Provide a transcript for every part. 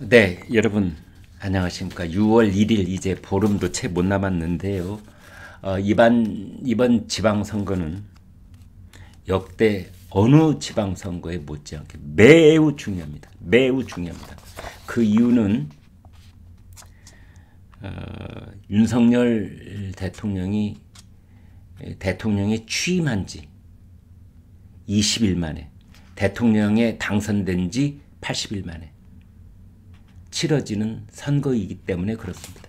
네, 여러분 안녕하십니까. 6월 1일 이제 보름도 채 못 남았는데요. 이번 지방선거는 역대 어느 지방선거에 못지않게 매우 중요합니다. 매우 중요합니다. 그 이유는 윤석열 대통령이 취임한 지 20일 만에, 대통령에 당선된 지 80일 만에 치러지는 선거이기 때문에 그렇습니다.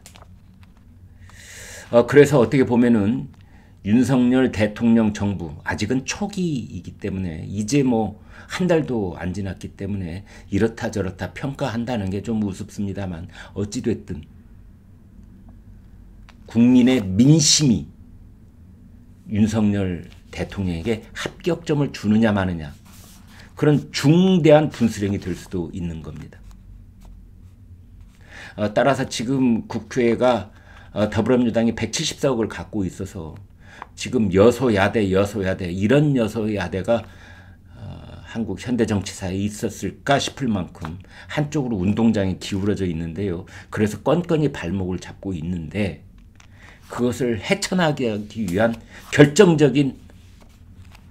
그래서 어떻게 보면은 윤석열 대통령 정부 아직은 초기이기 때문에 이제 뭐 한 달도 안 지났기 때문에 이렇다 저렇다 평가한다는 게 좀 우습습니다만 어찌됐든 국민의 민심이 윤석열 대통령에게 합격점을 주느냐 마느냐, 그런 중대한 분수령이 될 수도 있는 겁니다. 따라서 지금 국회가 더불어민주당이 174억을 갖고 있어서 지금 여소야대 이런 여소야대가 한국 현대정치사에 있었을까 싶을 만큼 한쪽으로 운동장이 기울어져 있는데요. 그래서 건건이 발목을 잡고 있는데 그것을 헤쳐나가기 하기 위한 결정적인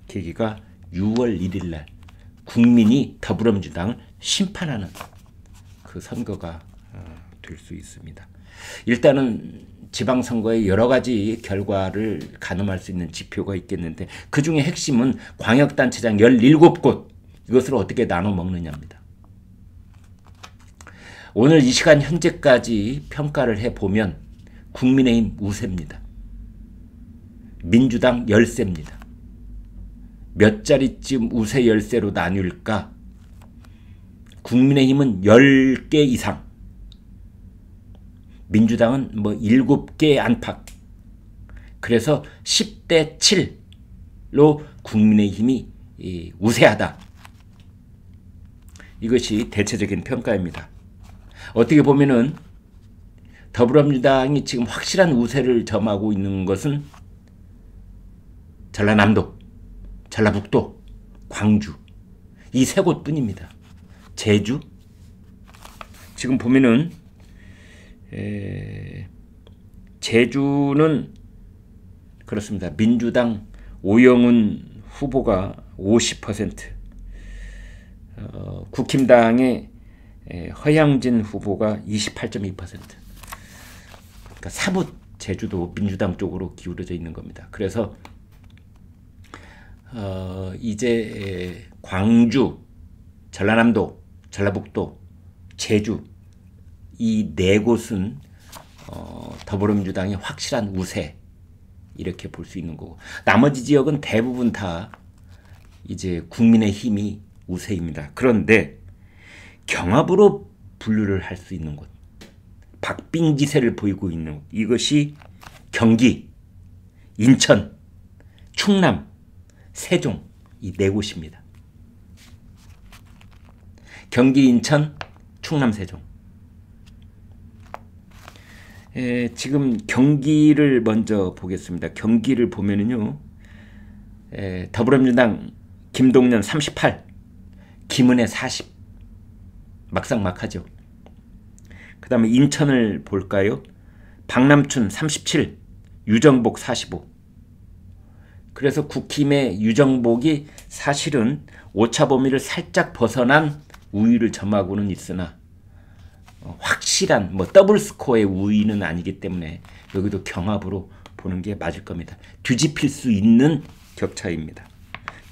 계기가 6월 1일 날 국민이 더불어민주당을 심판하는 그 선거가 될 수 있습니다. 일단은 지방선거의 여러 가지 결과를 가늠할 수 있는 지표가 있겠는데 그 중에 핵심은 광역단체장 17곳, 이것을 어떻게 나눠 먹느냐입니다. 오늘 이 시간 현재까지 평가를 해보면 국민의힘 우세입니다. 민주당 열세입니다. 몇 자리쯤 우세 열세로 나뉠까? 국민의힘은 10개 이상, 민주당은 뭐 7개 안팎, 그래서 10대 7로 국민의힘이 우세하다. 이것이 대체적인 평가입니다. 어떻게 보면은 더불어민주당이 지금 확실한 우세를 점하고 있는 것은 전라남도, 전라북도, 광주 이 세 곳뿐입니다. 제주, 지금 보면은 제주는 그렇습니다. 민주당 오영훈 후보가 50%, 국힘당의 허양진 후보가 28.2%. 그러니까 사뭇 제주도 민주당 쪽으로 기울어져 있는 겁니다. 그래서 이제 광주, 전라남도, 전라북도, 제주 이 네 곳은 더불어민주당이 확실한 우세, 이렇게 볼 수 있는 거고, 나머지 지역은 대부분 다 이제 국민의힘이 우세입니다. 그런데 경합으로 분류를 할 수 있는 곳, 박빙지세를 보이고 있는 곳, 이것이 경기, 인천, 충남, 세종 이 네 곳입니다. 경기, 인천, 충남, 세종. 지금 경기를 먼저 보겠습니다. 경기를 보면은요, 더불어민주당 김동연 38, 김은혜 40, 막상막하죠. 그 다음에 인천을 볼까요? 박남춘 37, 유정복 45. 그래서 국힘의 유정복이 사실은 오차 범위를 살짝 벗어난 우위를 점하고는 있으나 확실한 뭐 더블 스코어의 우위는 아니기 때문에 여기도 경합으로 보는 게 맞을 겁니다. 뒤집힐 수 있는 격차입니다.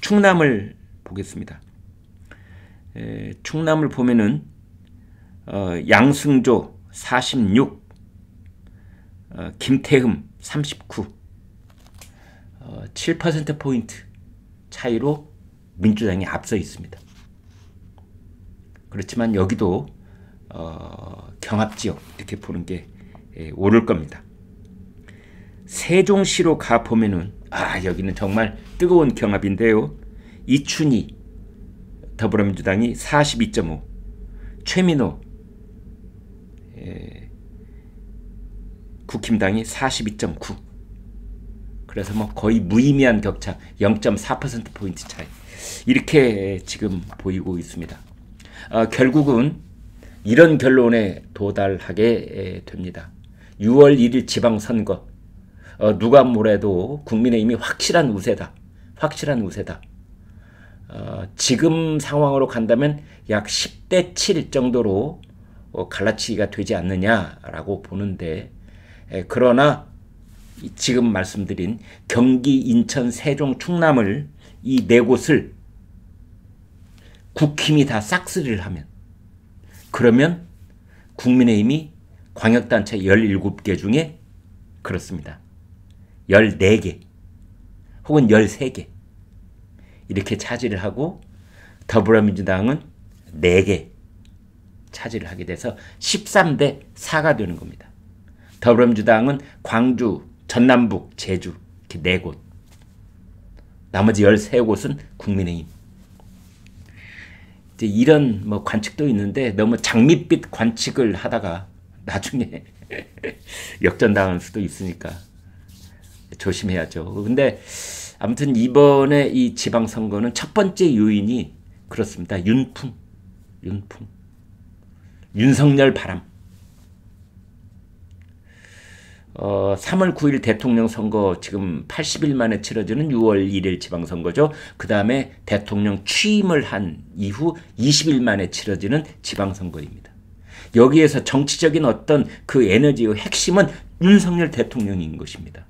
충남을 보겠습니다. 충남을 보면은 양승조 46, 김태흠 39, 7%포인트 차이로 민주당이 앞서 있습니다. 그렇지만 여기도 경합지역 이렇게 보는 게 옳을 겁니다. 세종시로 가보면은 여기는 정말 뜨거운 경합인데요. 이춘희 더불어민주당이 42.5, 최민호 국힘당이 42.9. 그래서 뭐 거의 무의미한 격차, 0.4%포인트 차이, 이렇게 지금 보이고 있습니다. 결국은 이런 결론에 도달하게 됩니다. 6월 1일 지방선거, 누가 뭐래도 국민의힘이 확실한 우세다. 확실한 우세다. 지금 상황으로 간다면 약 10대 7 정도로 갈라치기가 되지 않느냐라고 보는데, 그러나 지금 말씀드린 경기, 인천, 세종, 충남을 이 네 곳을 국힘이 다 싹쓸이를 하면, 그러면 국민의힘이 광역단체 17개 중에 그렇습니다. 14개 혹은 13개 이렇게 차지를 하고, 더불어민주당은 4개 차지를 하게 돼서 13대 4가 되는 겁니다. 더불어민주당은 광주, 전남북, 제주 이렇게 4곳, 나머지 13곳은 국민의힘. 이제 이런 뭐 관측도 있는데, 너무 장밋빛 관측을 하다가 나중에 역전당할 수도 있으니까 조심해야죠. 근데 아무튼 이번에 이 지방선거는 첫 번째 요인이 그렇습니다. 윤풍. 윤석열 바람. 3월 9일 대통령 선거 지금 80일 만에 치러지는 6월 1일 지방선거죠. 그 다음에 대통령 취임을 한 이후 20일 만에 치러지는 지방선거입니다. 여기에서 정치적인 어떤 그 에너지의 핵심은 윤석열 대통령인 것입니다.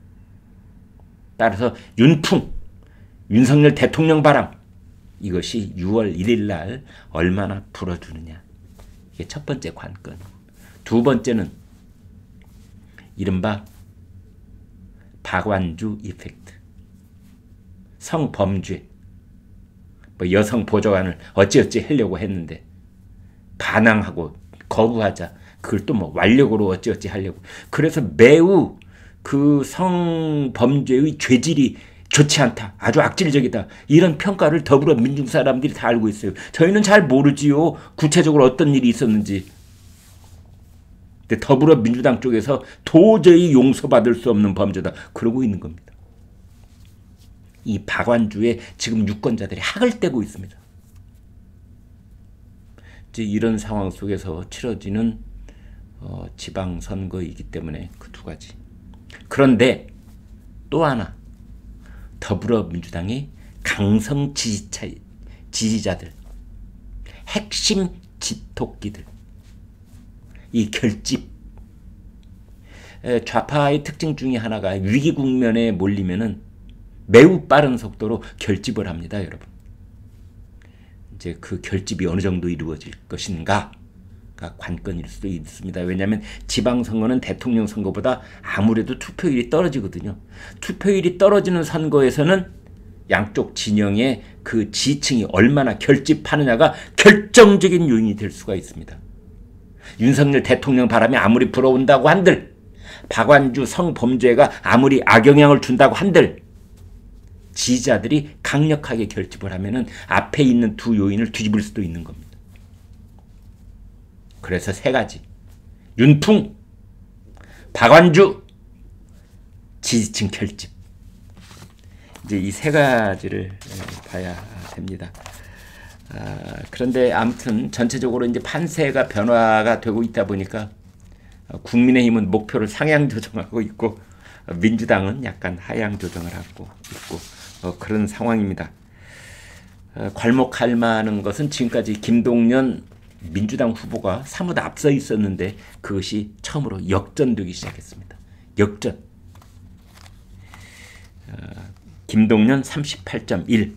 따라서 윤풍, 윤석열 대통령 바람, 이것이 6월 1일 날 얼마나 불어주느냐. 이게 첫 번째 관건. 두 번째는 이른바 박완주 이펙트. 성범죄. 뭐 여성 보좌관을 어찌어찌 하려고 했는데 반항하고 거부하자. 그걸 또 뭐 완력으로 어찌어찌 하려고. 그래서 매우 그 성범죄의 죄질이 좋지 않다. 아주 악질적이다. 이런 평가를 더불어민주당 사람들이 다 알고 있어요. 저희는 잘 모르지요. 구체적으로 어떤 일이 있었는지. 근데 더불어민주당 쪽에서 도저히 용서받을 수 없는 범죄다. 그러고 있는 겁니다. 이 박완주의 지금 유권자들이 학을 떼고 있습니다. 이제 이런 상황 속에서 치러지는 지방선거이기 때문에 그 두 가지. 그런데 또 하나, 더불어민주당의 강성 지지자들, 핵심 집토끼들, 이 결집, 좌파의 특징 중에 하나가 위기 국면에 몰리면은 매우 빠른 속도로 결집을 합니다, 여러분. 이제 그 결집이 어느 정도 이루어질 것인가가 관건일 수도 있습니다. 왜냐하면 지방선거는 대통령 선거보다 아무래도 투표율이 떨어지거든요. 투표율이 떨어지는 선거에서는 양쪽 진영의 그 지층이 얼마나 결집하느냐가 결정적인 요인이 될 수가 있습니다. 윤석열 대통령 바람이 아무리 불어온다고 한들, 박완주 성범죄가 아무리 악영향을 준다고 한들, 지지자들이 강력하게 결집을 하면은 앞에 있는 두 요인을 뒤집을 수도 있는 겁니다. 그래서 세 가지. 윤풍, 박완주, 지지층 결집. 이제 이 세 가지를 봐야 됩니다. 그런데 아무튼 전체적으로 이제 판세가 변화가 되고 있다 보니까 국민의힘은 목표를 상향 조정하고 있고, 민주당은 약간 하향 조정을 하고 있고, 그런 상황입니다. 괄목할 만한 것은 지금까지 김동연 민주당 후보가 사뭇 앞서 있었는데 그것이 처음으로 역전되기 시작했습니다. 역전. 김동연 38.1,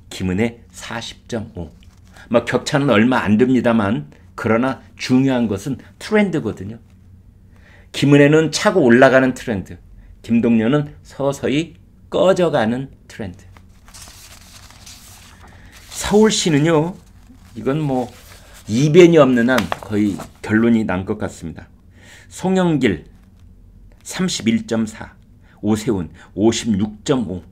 김은혜 40.5. 뭐 격차는 얼마 안 됩니다만, 그러나 중요한 것은 트렌드거든요. 김은혜는 차고 올라가는 트렌드, 김동연은 서서히 꺼져가는 트렌드. 서울시는요, 이건 뭐 이변이 없는 한 거의 결론이 난 것 같습니다. 송영길 31.4, 오세훈 56.5.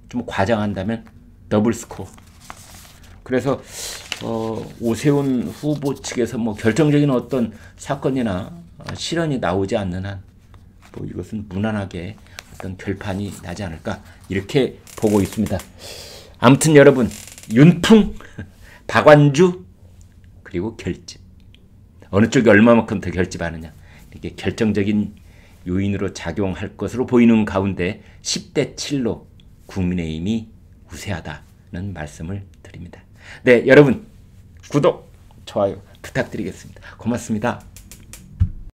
좀 과장한다면 더블 스코어. 그래서 오세훈 후보 측에서 뭐 결정적인 어떤 사건이나 실언이 나오지 않는 한 뭐 이것은 무난하게 어떤 결판이 나지 않을까, 이렇게 보고 있습니다. 아무튼 여러분, 윤풍, 박완주, 그리고 결집. 어느 쪽이 얼마만큼 더 결집하느냐. 이게 결정적인 요인으로 작용할 것으로 보이는 가운데 10대 7로 국민의힘이 우세하다는 말씀을 드립니다. 네, 여러분 구독, 좋아요 부탁드리겠습니다. 고맙습니다.